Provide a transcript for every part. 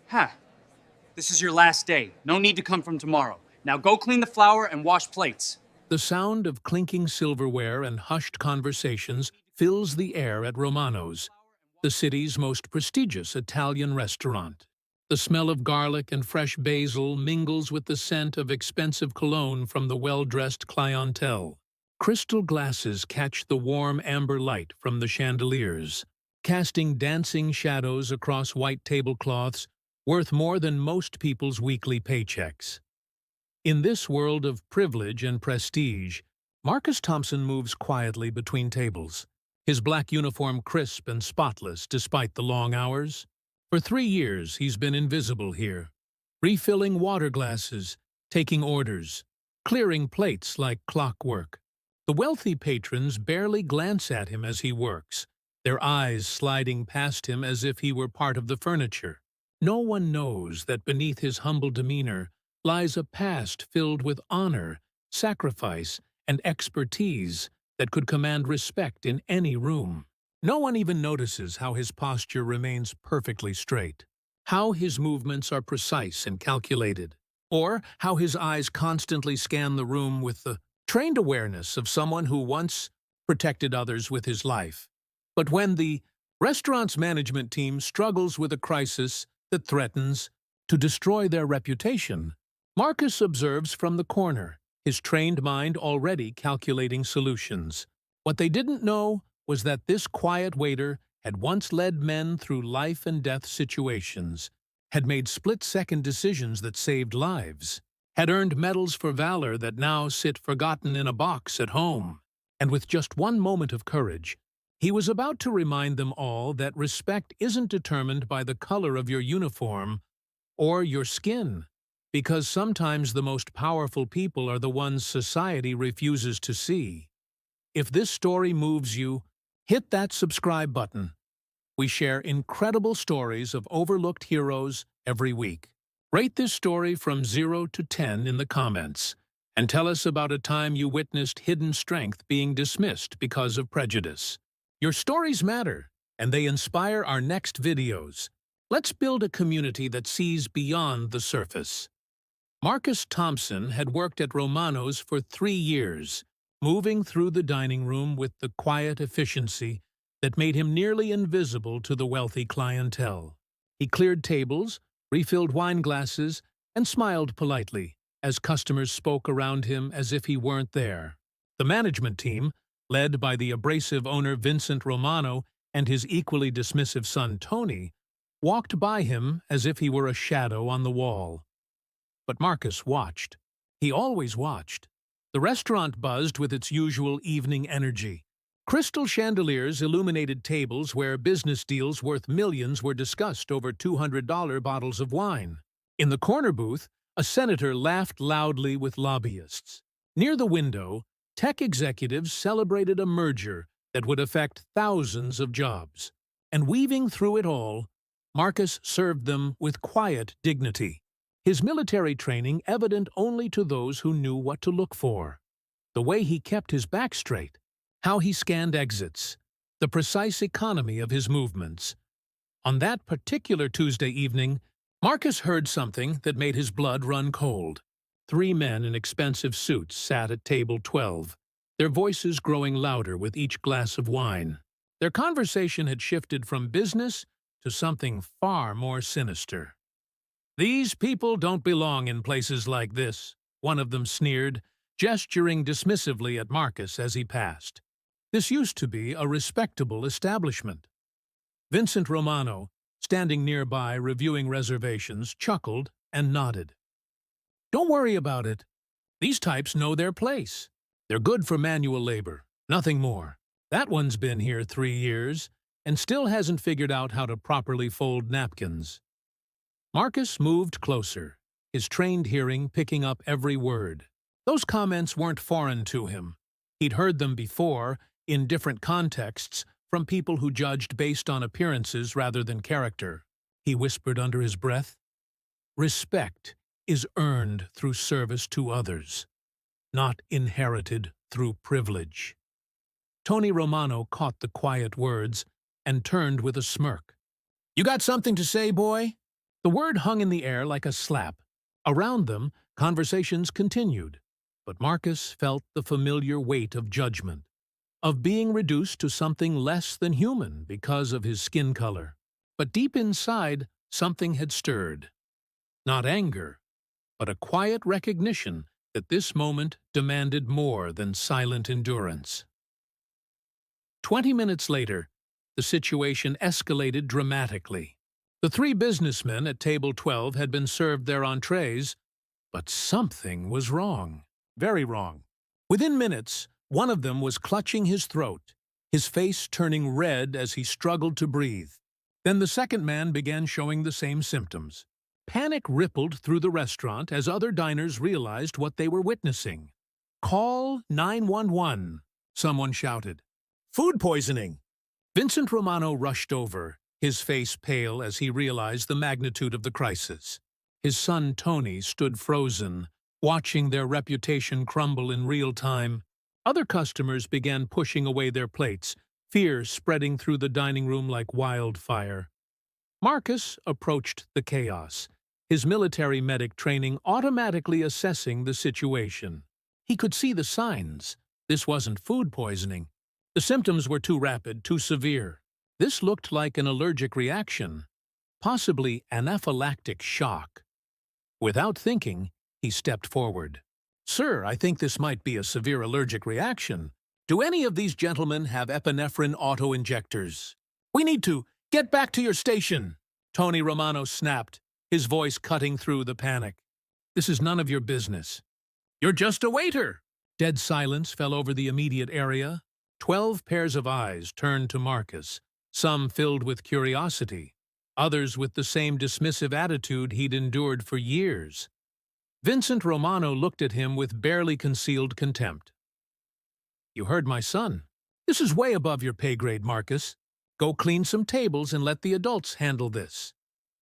Ha! This is your last day. No need to come from tomorrow. Now go clean the flour and wash plates. The sound of clinking silverware and hushed conversations fills the air at Romano's, the city's most prestigious Italian restaurant. The smell of garlic and fresh basil mingles with the scent of expensive cologne from the well-dressed clientele. Crystal glasses catch the warm amber light from the chandeliers, casting dancing shadows across white tablecloths worth more than most people's weekly paychecks. In this world of privilege and prestige, Marcus Thompson moves quietly between tables, his black uniform crisp and spotless despite the long hours. For 3 years, he's been invisible here, refilling water glasses, taking orders, clearing plates like clockwork. The wealthy patrons barely glance at him as he works, their eyes sliding past him as if he were part of the furniture. No one knows that beneath his humble demeanor lies a past filled with honor, sacrifice, and expertise that could command respect in any room. No one even notices how his posture remains perfectly straight, how his movements are precise and calculated, or how his eyes constantly scan the room with the trained awareness of someone who once protected others with his life. But when the restaurant's management team struggles with a crisis that threatens to destroy their reputation, Marcus observes from the corner, his trained mind already calculating solutions. What they didn't know was that this quiet waiter had once led men through life-and-death situations, had made split-second decisions that saved lives, had earned medals for valor that now sit forgotten in a box at home. And with just one moment of courage, he was about to remind them all that respect isn't determined by the color of your uniform or your skin, because sometimes the most powerful people are the ones society refuses to see. If this story moves you, hit that subscribe button. We share incredible stories of overlooked heroes every week. Rate this story from 0 to 10 in the comments, and tell us about a time you witnessed hidden strength being dismissed because of prejudice. Your stories matter, and they inspire our next videos. Let's build a community that sees beyond the surface. Marcus Thompson had worked at Romano's for 3 years, moving through the dining room with the quiet efficiency that made him nearly invisible to the wealthy clientele. He cleared tables, refilled wine glasses, and smiled politely as customers spoke around him as if he weren't there. The management team, led by the abrasive owner Vincent Romano and his equally dismissive son Tony, walked by him as if he were a shadow on the wall. But Marcus watched. He always watched. The restaurant buzzed with its usual evening energy. Crystal chandeliers illuminated tables where business deals worth millions were discussed over $200 bottles of wine. In the corner booth, a senator laughed loudly with lobbyists. Near the window, tech executives celebrated a merger that would affect thousands of jobs. And weaving through it all, Marcus served them with quiet dignity, his military training evident only to those who knew what to look for. The way he kept his back straight, how he scanned exits, the precise economy of his movements. On that particular Tuesday evening, Marcus heard something that made his blood run cold. 3 men in expensive suits sat at table 12, their voices growing louder with each glass of wine. Their conversation had shifted from business to something far more sinister. "These people don't belong in places like this," one of them sneered, gesturing dismissively at Marcus as he passed. "This used to be a respectable establishment." Vincent Romano, standing nearby reviewing reservations, chuckled and nodded. "Don't worry about it. These types know their place. They're good for manual labor, nothing more. That one's been here 3 years and still hasn't figured out how to properly fold napkins." Marcus moved closer, his trained hearing picking up every word. Those comments weren't foreign to him. He'd heard them before, in different contexts, from people who judged based on appearances rather than character. He whispered under his breath, "Respect is earned through service to others, not inherited through privilege." Tony Romano caught the quiet words and turned with a smirk. "You got something to say, boy?" The word hung in the air like a slap. Around them, conversations continued, but Marcus felt the familiar weight of judgment, of being reduced to something less than human because of his skin color. But deep inside, something had stirred. Not anger, but a quiet recognition that this moment demanded more than silent endurance. 20 minutes later, the situation escalated dramatically. The three businessmen at table 12 had been served their entrees, but something was wrong. Very wrong. Within minutes, one of them was clutching his throat, his face turning red as he struggled to breathe. Then the second man began showing the same symptoms. Panic rippled through the restaurant as other diners realized what they were witnessing. "Call 911," someone shouted. "Food poisoning!" Vincent Romano rushed over, his face pale as he realized the magnitude of the crisis. His son Tony stood frozen, watching their reputation crumble in real time. Other customers began pushing away their plates, fear spreading through the dining room like wildfire. Marcus approached the chaos, his military medic training automatically assessing the situation. He could see the signs. This wasn't food poisoning. The symptoms were too rapid, too severe. This looked like an allergic reaction, possibly anaphylactic shock. Without thinking, he stepped forward. "Sir, I think this might be a severe allergic reaction. Do any of these gentlemen have epinephrine auto-injectors? We need to get back to your station," Tony Romano snapped, his voice cutting through the panic. "This is none of your business. You're just a waiter." Dead silence fell over the immediate area. 12 pairs of eyes turned to Marcus, some filled with curiosity, others with the same dismissive attitude he'd endured for years. Vincent Romano looked at him with barely concealed contempt. "You heard my son. This is way above your pay grade, Marcus. Go clean some tables and let the adults handle this."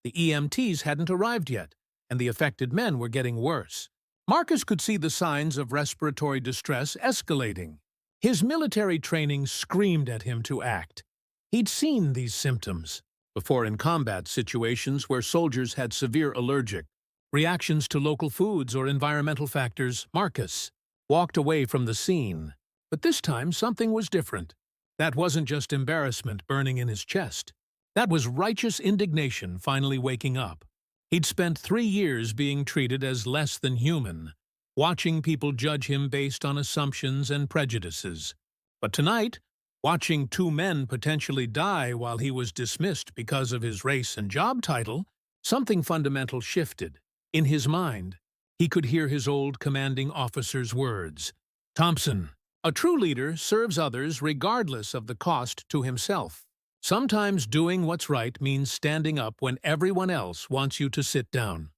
The EMTs hadn't arrived yet, and the affected men were getting worse. Marcus could see the signs of respiratory distress escalating. His military training screamed at him to act. He'd seen these symptoms before in combat situations where soldiers had severe allergic reactions to local foods or environmental factors. Marcus walked away from the scene, but this time something was different. That wasn't just embarrassment burning in his chest. That was righteous indignation finally waking up. He'd spent 3 years being treated as less than human, watching people judge him based on assumptions and prejudices. But tonight, watching 2 men potentially die while he was dismissed because of his race and job title, something fundamental shifted. In his mind, he could hear his old commanding officer's words. "Thompson, a true leader serves others regardless of the cost to himself. Sometimes doing what's right means standing up when everyone else wants you to sit down."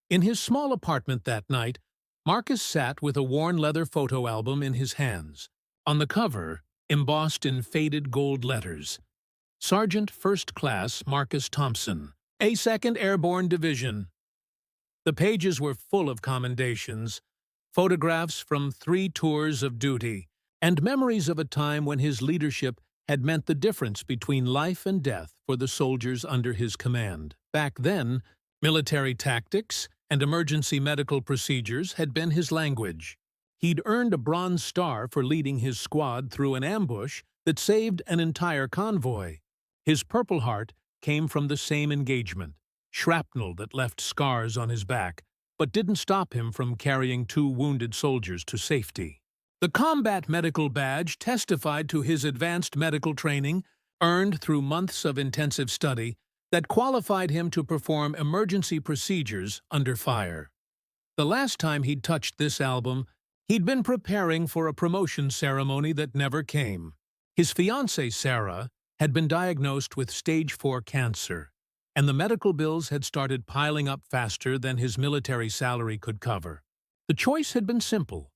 In his small apartment that night, Marcus sat with a worn leather photo album in his hands. On the cover, embossed in faded gold letters, "Sergeant First Class Marcus Thompson, A 2nd Airborne Division." The pages were full of commendations, photographs from 3 tours of duty, and memories of a time when his leadership had meant the difference between life and death for the soldiers under his command. Back then, military tactics and emergency medical procedures had been his language. He'd earned a Bronze Star for leading his squad through an ambush that saved an entire convoy. His Purple Heart came from the same engagement, shrapnel that left scars on his back, but didn't stop him from carrying 2 wounded soldiers to safety. The Combat Medical Badge testified to his advanced medical training, earned through months of intensive study, that qualified him to perform emergency procedures under fire. The last time he'd touched this album, he'd been preparing for a promotion ceremony that never came. His fiancée, Sarah, had been diagnosed with stage 4 cancer, and the medical bills had started piling up faster than his military salary could cover. The choice had been simple: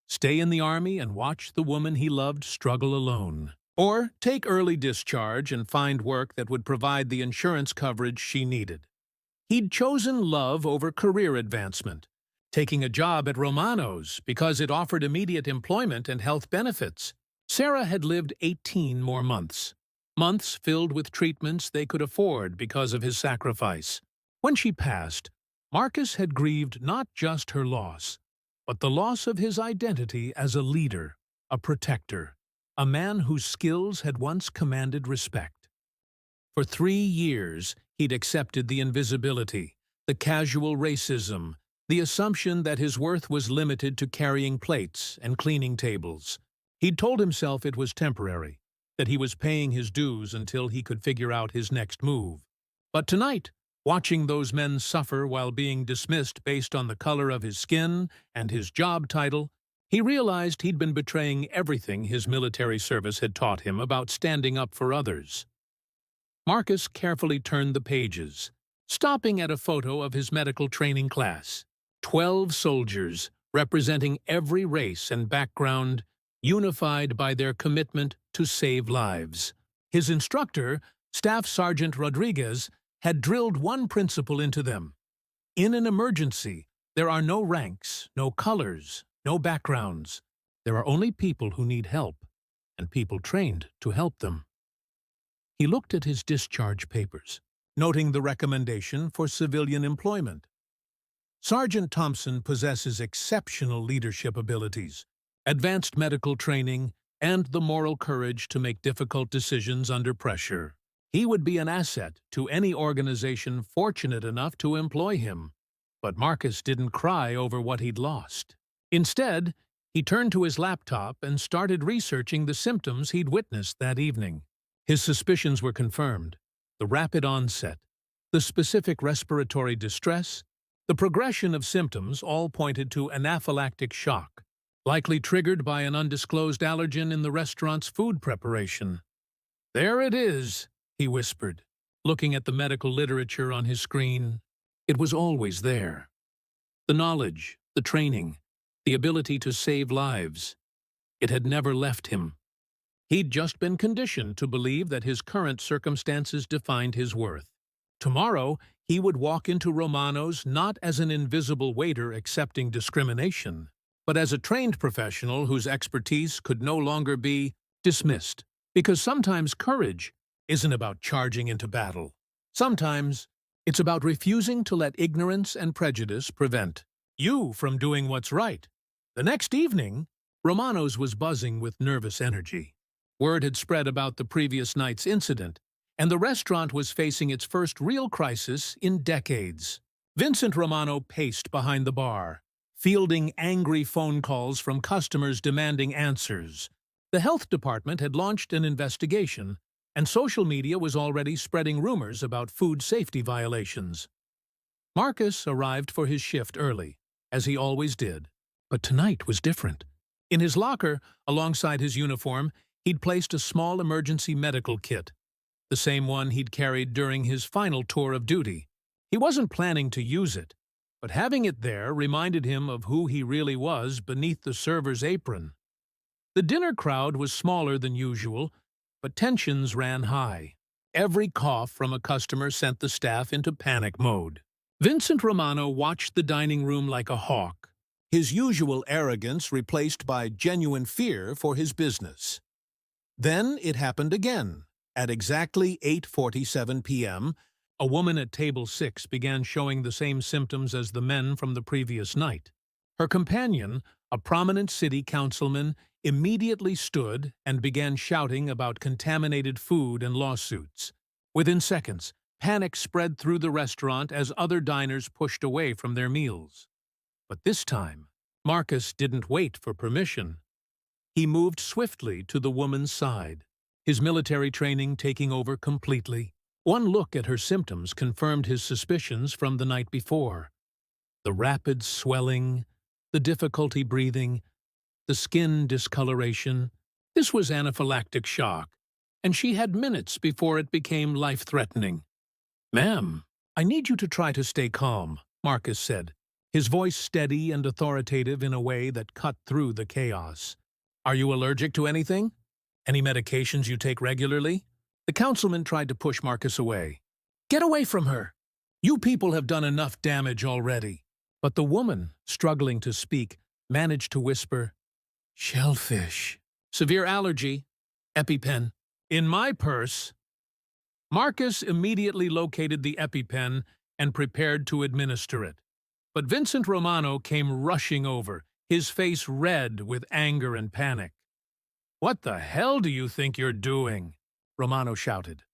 stay in the Army and watch the woman he loved struggle alone, or take early discharge and find work that would provide the insurance coverage she needed. He'd chosen love over career advancement, taking a job at Romano's because it offered immediate employment and health benefits. Sarah had lived 18 more months. months filled with treatments they could afford because of his sacrifice. When she passed, Marcus had grieved not just her loss, but the loss of his identity as a leader, a protector, a man whose skills had once commanded respect. For 3 years, he'd accepted the invisibility, the casual racism, the assumption that his worth was limited to carrying plates and cleaning tables. He'd told himself it was temporary, that he was paying his dues until he could figure out his next move. But tonight, watching those men suffer while being dismissed based on the color of his skin and his job title, he realized he'd been betraying everything his military service had taught him about standing up for others. Marcus carefully turned the pages, stopping at a photo of his medical training class. 12 soldiers, representing every race and background, unified by their commitment to save lives. His instructor, Staff Sergeant Rodriguez, had drilled one principle into them. In an emergency, there are no ranks, no colors, no backgrounds. There are only people who need help, and people trained to help them. He looked at his discharge papers, noting the recommendation for civilian employment. Sergeant Thompson possesses exceptional leadership abilities, advanced medical training, and the moral courage to make difficult decisions under pressure. He would be an asset to any organization fortunate enough to employ him. But Marcus didn't cry over what he'd lost. Instead, he turned to his laptop and started researching the symptoms he'd witnessed that evening. His suspicions were confirmed: the rapid onset, the specific respiratory distress, the progression of symptoms all pointed to anaphylactic shock, likely triggered by an undisclosed allergen in the restaurant's food preparation. "There it is," he whispered, looking at the medical literature on his screen. It was always there. The knowledge, the training, the ability to save lives. It had never left him. He'd just been conditioned to believe that his current circumstances defined his worth. Tomorrow, he would walk into Romano's not as an invisible waiter accepting discrimination, but as a trained professional whose expertise could no longer be dismissed. Because sometimes courage isn't about charging into battle. Sometimes it's about refusing to let ignorance and prejudice prevent you from doing what's right. The next evening, Romano's was buzzing with nervous energy. Word had spread about the previous night's incident, and the restaurant was facing its first real crisis in decades. Vincent Romano paced behind the bar, fielding angry phone calls from customers demanding answers. The health department had launched an investigation, and social media was already spreading rumors about food safety violations. Marcus arrived for his shift early, as he always did. But tonight was different. In his locker, alongside his uniform, he'd placed a small emergency medical kit, the same one he'd carried during his final tour of duty. He wasn't planning to use it, but having it there reminded him of who he really was beneath the server's apron. The dinner crowd was smaller than usual, but tensions ran high. Every cough from a customer sent the staff into panic mode. Vincent Romano watched the dining room like a hawk, his usual arrogance replaced by genuine fear for his business. Then it happened again. At exactly 8:47 p.m., a woman at table 6 began showing the same symptoms as the men from the previous night. Her companion, a prominent city councilman, immediately stood and began shouting about contaminated food and lawsuits. Within seconds, panic spread through the restaurant as other diners pushed away from their meals. But this time, Marcus didn't wait for permission. He moved swiftly to the woman's side, his military training taking over completely. One look at her symptoms confirmed his suspicions from the night before. The rapid swelling, the difficulty breathing, the skin discoloration. This was anaphylactic shock, and she had minutes before it became life-threatening. "Ma'am, I need you to try to stay calm," Marcus said, his voice steady and authoritative in a way that cut through the chaos. "Are you allergic to anything? Any medications you take regularly?" The councilman tried to push Marcus away. "Get away from her! You people have done enough damage already." But the woman, struggling to speak, managed to whisper, "Shellfish. Severe allergy. EpiPen. In my purse. Marcus immediately located the EpiPen and prepared to administer it. But Vincent Romano came rushing over, his face red with anger and panic. "What the hell do you think you're doing?" Romano shouted.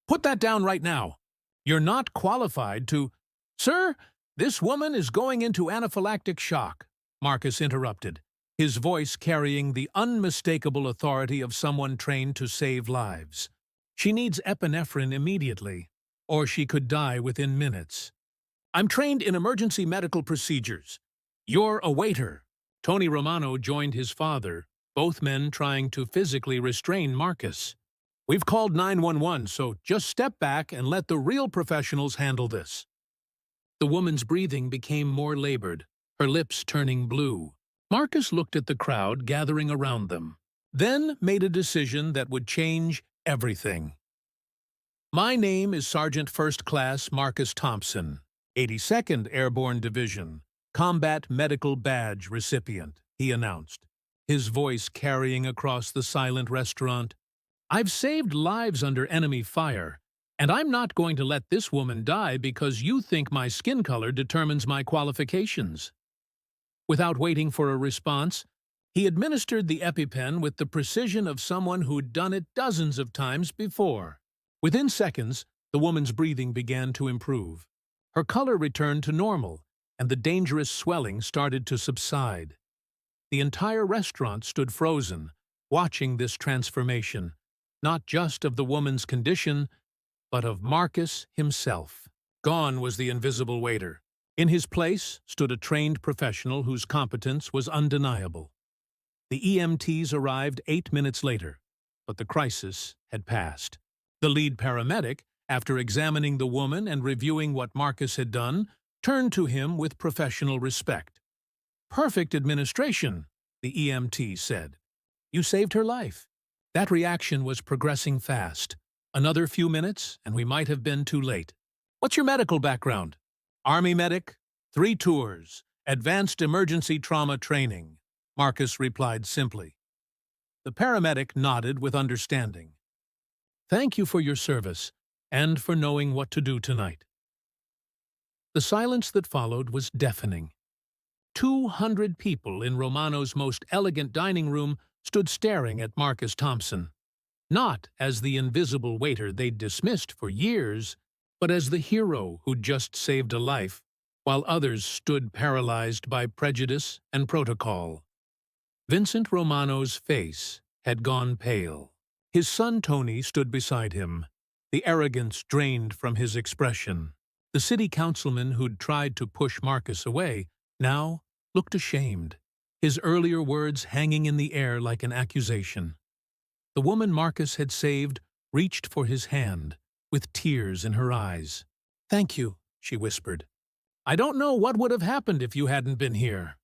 "Put that down right now. You're not qualified to—" "Sir, this woman is going into anaphylactic shock," Marcus interrupted, his voice carrying the unmistakable authority of someone trained to save lives. "She needs epinephrine immediately, or she could die within minutes. I'm trained in emergency medical procedures. You're a waiter." Tony Romano joined his father, both men trying to physically restrain Marcus. "We've called 911, so just step back and let the real professionals handle this." The woman's breathing became more labored, her lips turning blue. Marcus looked at the crowd gathering around them, then made a decision that would change everything. "My name is Sergeant First Class Marcus Thompson, 82nd Airborne Division, Combat Medical Badge recipient," he announced, his voice carrying across the silent restaurant. "I've saved lives under enemy fire, and I'm not going to let this woman die because you think my skin color determines my qualifications." Without waiting for a response, he administered the EpiPen with the precision of someone who'd done it dozens of times before. Within seconds, the woman's breathing began to improve. Her color returned to normal, and the dangerous swelling started to subside. The entire restaurant stood frozen, watching this transformation, not just of the woman's condition, but of Marcus himself. Gone was the invisible waiter. In his place stood a trained professional whose competence was undeniable. The EMTs arrived 8 minutes later, but the crisis had passed. The lead paramedic, after examining the woman and reviewing what Marcus had done, turned to him with professional respect. "Perfect administration," the EMT said. "You saved her life." That reaction was progressing fast. Another few minutes, and we might have been too late. "What's your medical background?" "Army medic, 3 tours, advanced emergency trauma training," Marcus replied simply. The paramedic nodded with understanding. "Thank you for your service, and for knowing what to do tonight." The silence that followed was deafening. 200 people in Romano's most elegant dining room stood staring at Marcus Thompson, not as the invisible waiter they'd dismissed for years, but as the hero who'd just saved a life, while others stood paralyzed by prejudice and protocol. Vincent Romano's face had gone pale. His son Tony stood beside him, the arrogance drained from his expression. The city councilman who'd tried to push Marcus away now looked ashamed, his earlier words hanging in the air like an accusation. The woman Marcus had saved reached for his hand, with tears in her eyes. "Thank you," she whispered. "I don't know what would have happened if you hadn't been here."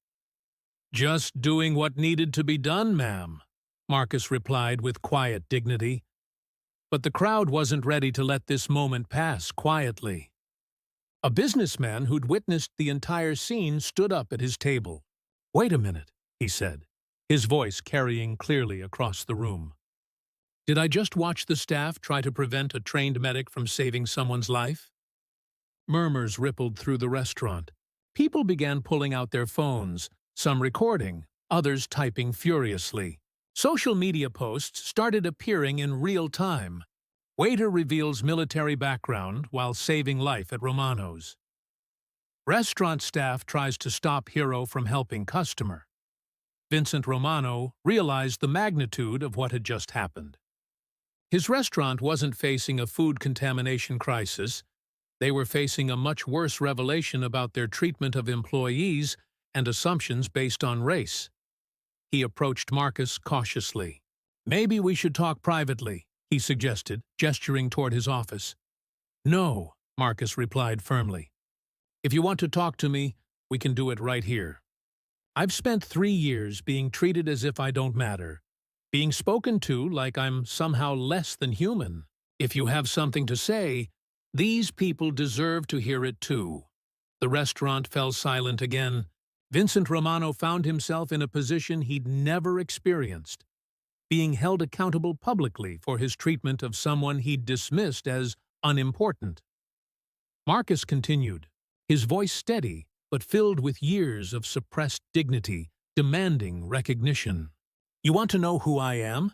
"Just doing what needed to be done, ma'am," Marcus replied with quiet dignity. But the crowd wasn't ready to let this moment pass quietly. A businessman who'd witnessed the entire scene stood up at his table. "Wait a minute," he said, his voice carrying clearly across the room. "Did I just watch the staff try to prevent a trained medic from saving someone's life?" Murmurs rippled through the restaurant. People began pulling out their phones, some recording, others typing furiously. Social media posts started appearing in real time. Waiter reveals military background while saving life at Romano's. Restaurant staff tries to stop hero from helping customer. Vincent Romano realized the magnitude of what had just happened. His restaurant wasn't facing a food contamination crisis. They were facing a much worse revelation about their treatment of employees and assumptions based on race. He approached Marcus cautiously. "Maybe we should talk privately," he suggested, gesturing toward his office. "No," Marcus replied firmly. "If you want to talk to me, we can do it right here. I've spent 3 years being treated as if I don't matter, being spoken to like I'm somehow less than human. If you have something to say, these people deserve to hear it too." The restaurant fell silent again. Vincent Romano found himself in a position he'd never experienced. being held accountable publicly for his treatment of someone he'd dismissed as unimportant. Marcus continued, his voice steady but filled with years of suppressed dignity, demanding recognition. "You want to know who I am?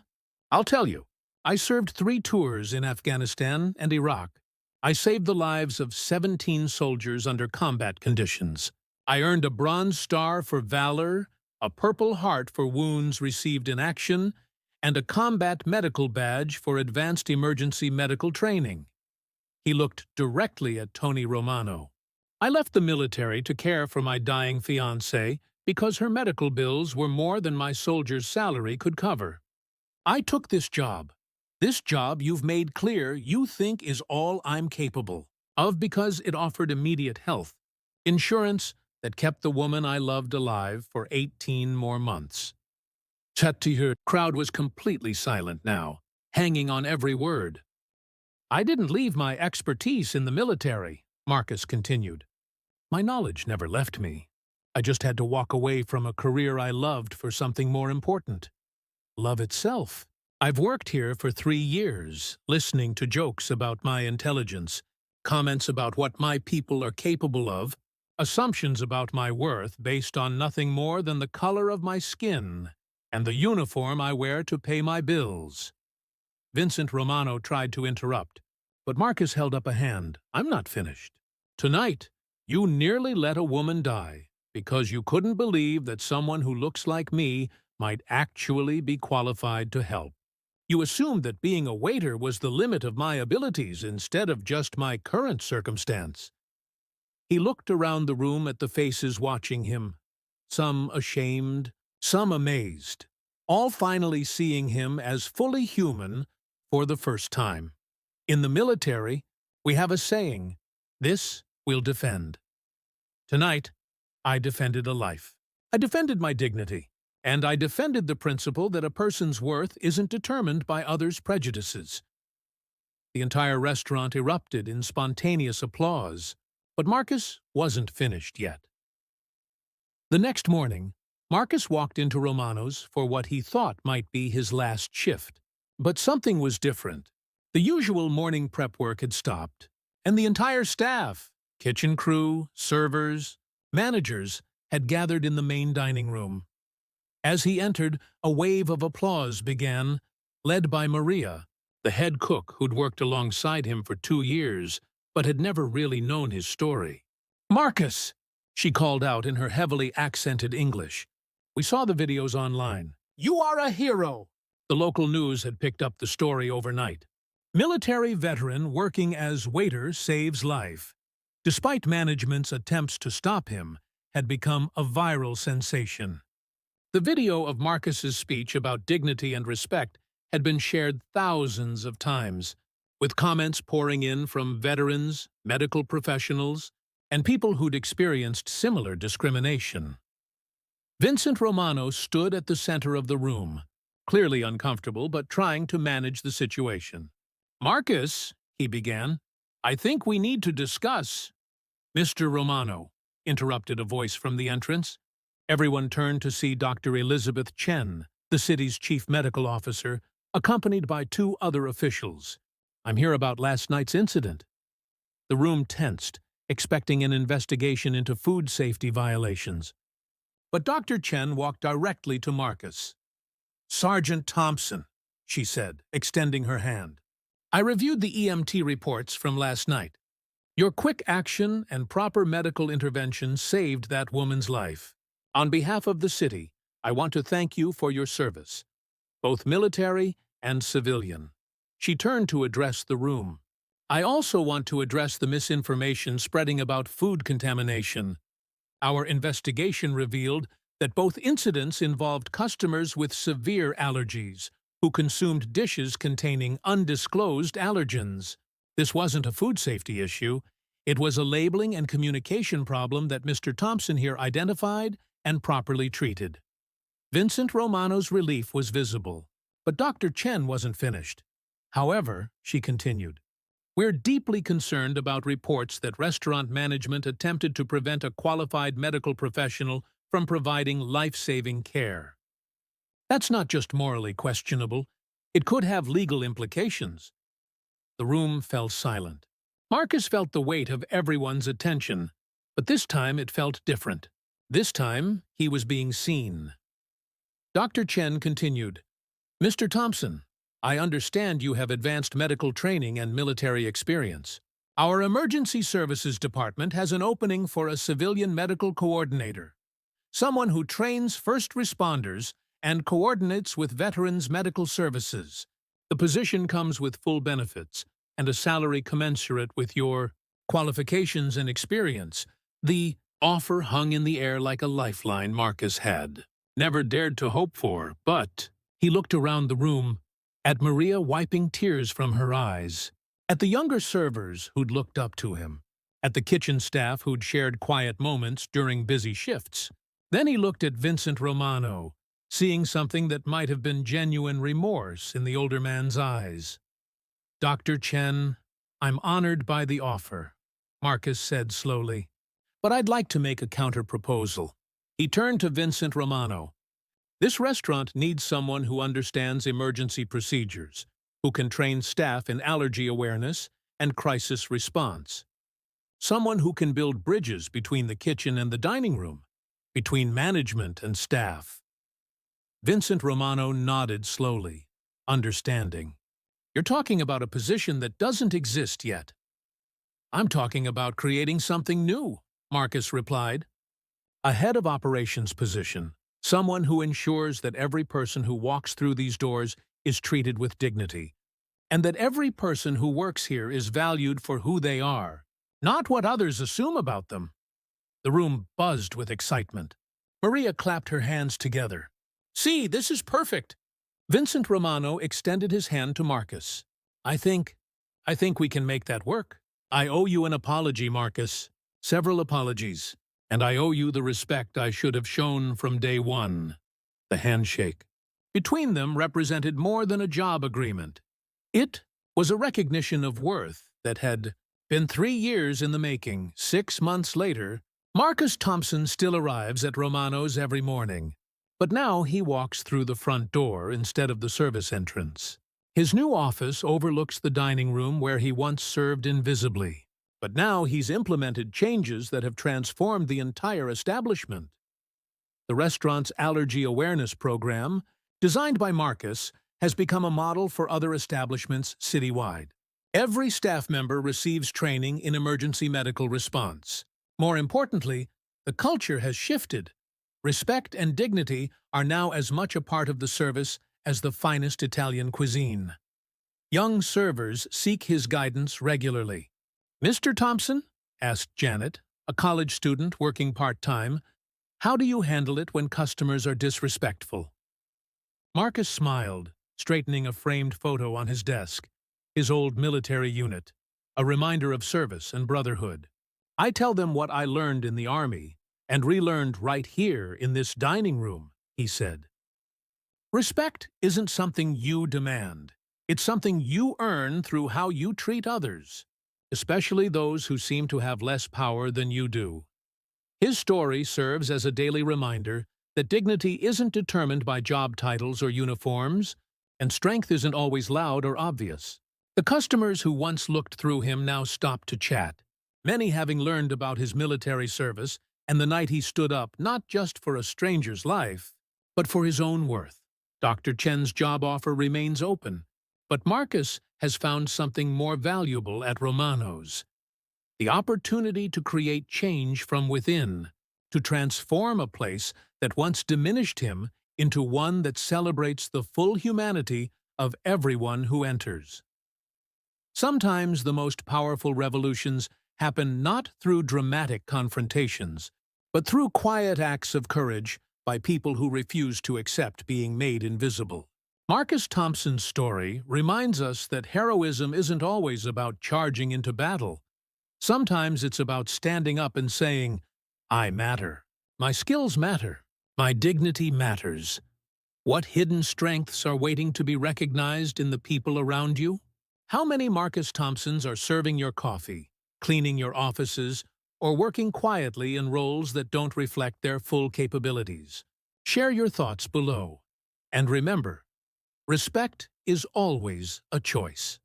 I'll tell you. I served 3 tours in Afghanistan and Iraq. I saved the lives of 17 soldiers under combat conditions. I earned a Bronze Star for valor, a Purple Heart for wounds received in action, and a Combat Medical Badge for advanced emergency medical training." He looked directly at Tony Romano. "I left the military to care for my dying fiancée because her medical bills were more than my soldier's salary could cover. I took this job you've made clear you think is all I'm capable of because it offered immediate health, insurance that kept the woman I loved alive for 18 more months." Chattiher crowd was completely silent now, hanging on every word. "I didn't leave my expertise in the military," Marcus continued. "My knowledge never left me. I just had to walk away from a career I loved for something more important. Love itself. I've worked here for 3 years, listening to jokes about my intelligence, comments about what my people are capable of, assumptions about my worth based on nothing more than the color of my skin and the uniform I wear to pay my bills." Vincent Romano tried to interrupt, but Marcus held up a hand. "I'm not finished. Tonight, you nearly let a woman die because you couldn't believe that someone who looks like me might actually be qualified to help. You assumed that being a waiter was the limit of my abilities instead of just my current circumstance." He looked around the room at the faces watching him, some ashamed, some amazed, all finally seeing him as fully human for the first time. "In the military, we have a saying, 'This we'll defend.' Tonight, I defended a life. I defended my dignity. And I defended the principle that a person's worth isn't determined by others' prejudices." The entire restaurant erupted in spontaneous applause, but Marcus wasn't finished yet. The next morning, Marcus walked into Romano's for what he thought might be his last shift. But something was different. The usual morning prep work had stopped, and the entire staff, kitchen crew, servers, managers, had gathered in the main dining room. As he entered, a wave of applause began, led by Maria, the head cook who'd worked alongside him for 2 years, but had never really known his story. "Marcus!" she called out in her heavily accented English. "We saw the videos online. You are a hero!" The local news had picked up the story overnight. "Military veteran working as waiter saves life." Despite management's attempts to stop him, had become a viral sensation. The video of Marcus's speech about dignity and respect had been shared thousands of times, with comments pouring in from veterans, medical professionals, and people who'd experienced similar discrimination. Vincent Romano stood at the center of the room, clearly uncomfortable but trying to manage the situation. "Marcus," he began, "I think we need to discuss—" "Mr. Romano," interrupted a voice from the entrance. Everyone turned to see Dr. Elizabeth Chen, the city's chief medical officer, accompanied by 2 other officials. "I'm here about last night's incident." The room tensed, expecting an investigation into food safety violations. But Dr. Chen walked directly to Marcus. "Sergeant Thompson," she said, extending her hand. "I reviewed the EMT reports from last night. Your quick action and proper medical intervention saved that woman's life. On behalf of the city, I want to thank you for your service, both military and civilian." She turned to address the room. "I also want to address the misinformation spreading about food contamination. Our investigation revealed that both incidents involved customers with severe allergies who consumed dishes containing undisclosed allergens. This wasn't a food safety issue. It was a labeling and communication problem that Mr. Thompson here identified and properly treated." Vincent Romano's relief was visible, but Dr. Chen wasn't finished. "However," she continued, "we're deeply concerned about reports that restaurant management attempted to prevent a qualified medical professional from providing life-saving care." That's not just morally questionable. It could have legal implications. The room fell silent. Marcus felt the weight of everyone's attention, but this time it felt different. This time, he was being seen. Dr. Chen continued, "Mr. Thompson, I understand you have advanced medical training and military experience. Our Emergency Services Department has an opening for a civilian medical coordinator, someone who trains first responders and coordinates with veterans' medical services. The position comes with full benefits and a salary commensurate with your qualifications and experience." The offer hung in the air like a lifeline Marcus had never dared to hope for, but he looked around the room, at Maria wiping tears from her eyes, at the younger servers who'd looked up to him, at the kitchen staff who'd shared quiet moments during busy shifts. Then he looked at Vincent Romano, seeing something that might have been genuine remorse in the older man's eyes. "Dr. Chen, I'm honored by the offer," Marcus said slowly, "but I'd like to make a counter-proposal." He turned to Vincent Romano. "This restaurant needs someone who understands emergency procedures, who can train staff in allergy awareness and crisis response. Someone who can build bridges between the kitchen and the dining room, between management and staff." Vincent Romano nodded slowly, understanding. "You're talking about a position that doesn't exist yet." "I'm talking about creating something new," Marcus replied. "A head of operations position, someone who ensures that every person who walks through these doors is treated with dignity, and that every person who works here is valued for who they are, not what others assume about them." The room buzzed with excitement. Maria clapped her hands together. "See, this is perfect." Vincent Romano extended his hand to Marcus. I think we can make that work. I owe you an apology, Marcus. Several apologies. And I owe you the respect I should have shown from day one." The handshake between them represented more than a job agreement. It was a recognition of worth that had been 3 years in the making. 6 months later, Marcus Thompson still arrives at Romano's every morning, but now he walks through the front door instead of the service entrance. His new office overlooks the dining room where he once served invisibly, but now he's implemented changes that have transformed the entire establishment. The restaurant's allergy awareness program, designed by Marcus, has become a model for other establishments citywide. Every staff member receives training in emergency medical response. More importantly, the culture has shifted. Respect and dignity are now as much a part of the service as the finest Italian cuisine. Young servers seek his guidance regularly. "Mr. Thompson," asked Janet, a college student working part-time, "how do you handle it when customers are disrespectful?" Marcus smiled, straightening a framed photo on his desk, his old military unit, a reminder of service and brotherhood. "I tell them what I learned in the army and relearned right here in this dining room," he said. "Respect isn't something you demand. It's something you earn through how you treat others, especially those who seem to have less power than you do." His story serves as a daily reminder that dignity isn't determined by job titles or uniforms, and strength isn't always loud or obvious. The customers who once looked through him now stopped to chat, many having learned about his military service and the night he stood up not just for a stranger's life, but for his own worth. Dr. Chen's job offer remains open, but Marcus has found something more valuable at Romano's: the opportunity to create change from within, to transform a place that once diminished him into one that celebrates the full humanity of everyone who enters. Sometimes the most powerful revolutions happen not through dramatic confrontations, but through quiet acts of courage by people who refuse to accept being made invisible. Marcus Thompson's story reminds us that heroism isn't always about charging into battle. Sometimes it's about standing up and saying, "I matter. My skills matter. My dignity matters." What hidden strengths are waiting to be recognized in the people around you? How many Marcus Thompsons are serving your coffee, cleaning your offices, or working quietly in roles that don't reflect their full capabilities? Share your thoughts below. And remember, respect is always a choice.